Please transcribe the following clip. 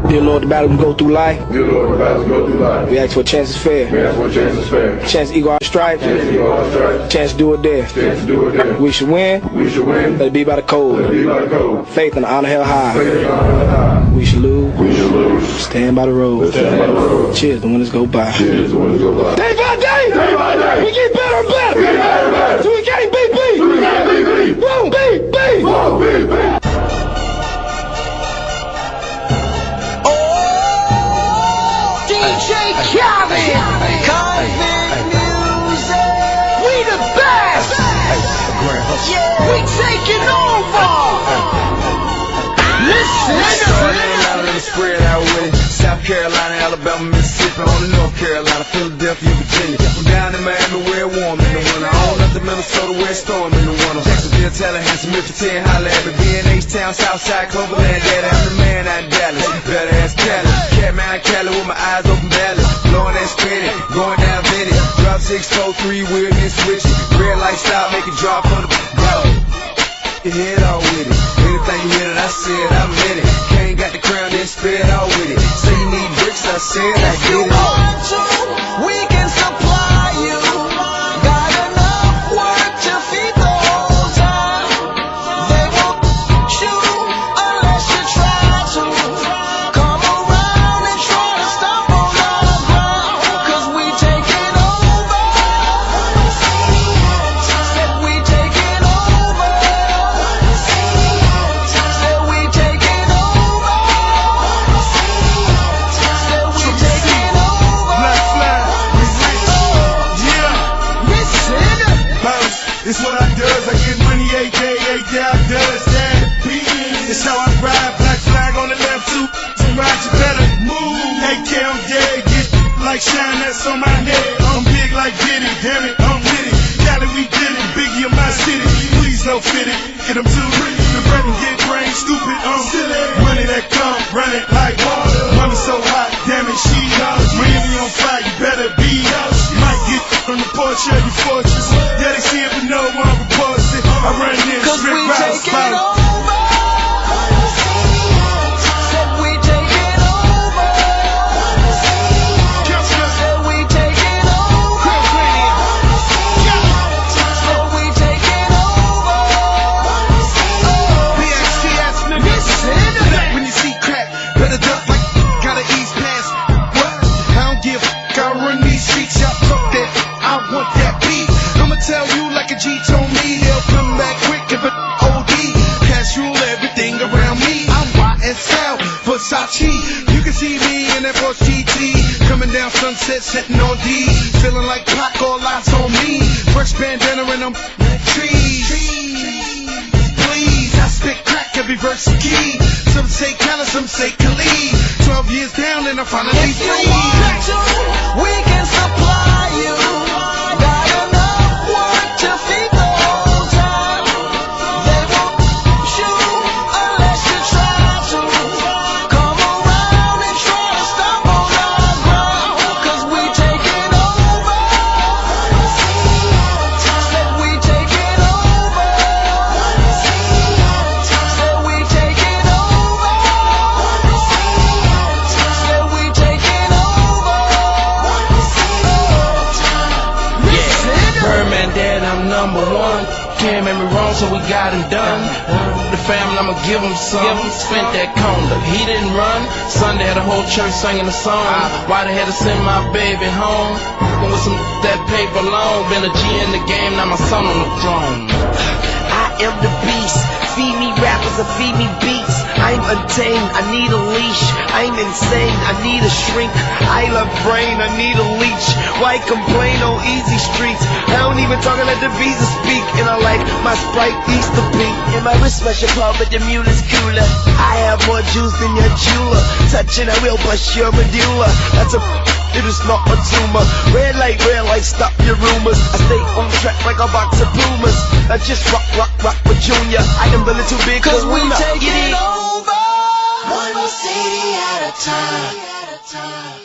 Dear Lord, the battle we go through life. Dear Lord, the battle we go through life. We ask for a chance is fair. We ask for a chance is fair. Chance to equal our stripes. Chance to equal our stripes. Chance to do it there. Chance to do it there. We should win. We should win. Let it be by the code. Let it be by the code. Faith and honor held high. Faith and honor held high. We should lose. We should lose. Stand by the road. Stand by the road. Cheers, the winners go by. Cheers, the winners go by. Day by day. Day by day. We get better and better. We get better and better. So we can't beat beat. So we can't beat beat. Won't beat beat. Won't beat beat. DJ Calhoun, convict music. We the best. We taking over. Listen. Spread out with it. South Carolina, Alabama, Mississippi, on to North Carolina, Philadelphia, Virginia. I'm down in Miami where it's warm in the winter. On up to Minnesota where it's storm in the winter. Jacksonville, Tallahassee, Memphis, 10, holla at me. B&H Town, Southside, Cloverland, Daddy, I'm the man out in Dallas. Better ass Cali. Catman Cali with my eyes open balance. Blowing that spinning, going down Venice. Drop 643, wheel and switch it. Red light stop, make it drop on the go. Your head all with it. Anything you hear that I said, I'm in it. Can't got the crown, then spit all with it. Say you need bricks, I said I If you get it. want to, we can supply you. Got enough work to feed the whole town. They won't shoot unless you try to. Come around and try to stop on our ground. 'Cause we taking over. Said we taking over. Said we taking over. Said we taking over. Black flag, we rich. Yeah. Listen. Bounce, it's what I does. I get money, aka I does that. It's how I ride. Black flag on the left too. So ride, you better move. AK, I'm dead. Get like shine that's on my head. I'm big like Diddy, damn it, I'm with it. Cali, we did it. Biggie in my city. Please don't fit it. Get them too rich. The bread and get brain stupid. Silly. Money that come, run it like water. Money so hot, damn it, she Miami on fire, you better be. Might get from the porch of your fortress. Yeah, they see it, but no one reports it. I run this, 'Cause we rip routes, taking over. Said we taking over. Said we taking over. Said we taking over. When you see crack, better duck like gotta ease past. What? I don't give a I run these streets, y'all talk that. I want that beat. I'ma tell you like a G told me, he'll come back quick if it OD. Cash rule everything around me. I'm YSL, Versace. You can see me in that Porsche GT. Coming down Sunset, sitting on D. Feeling like Pac, all eyes on me. Fresh bandana and I'm trees. Please, I spit crack every verse is key. Some say Cali, some say Khalid. 12 years down and I finally If you free. want to, we can supply you. Got enough work to feed the whole town. They won't shoot unless you try to. Come around and try to stop on our ground. 'Cause we taking over. Said we taking over. Said we taking over. Said we taking over. Listen. Birdman dead, I'm number one. Can't make me wrong, so we got him done. The family, I'ma give him some. Spent that conda, he didn't run. Sunday had a whole church singing a song. Why they had to send my baby home? With some that paper long. Been a G in the game, now my son on the throne. I am the beast. Feed me rappers and feed me beats. I'm untamed, I need a leash. I'm insane, I need a shrink. I love brain, I need a leech. Why complain on easy streets? I don't even talk, I let the visa speak. And I like my Sprite Easter pink. And my wrist special pub, but the mule is cooler. I have more juice than your jeweler. Touching, I will bust your medulla. That's a it is not a tumor. Red light, stop your rumors. I stay on track like a box of Pumas. I just rock with Junior. I am the little big 'Cause we kahuna. taking over. One city at a time.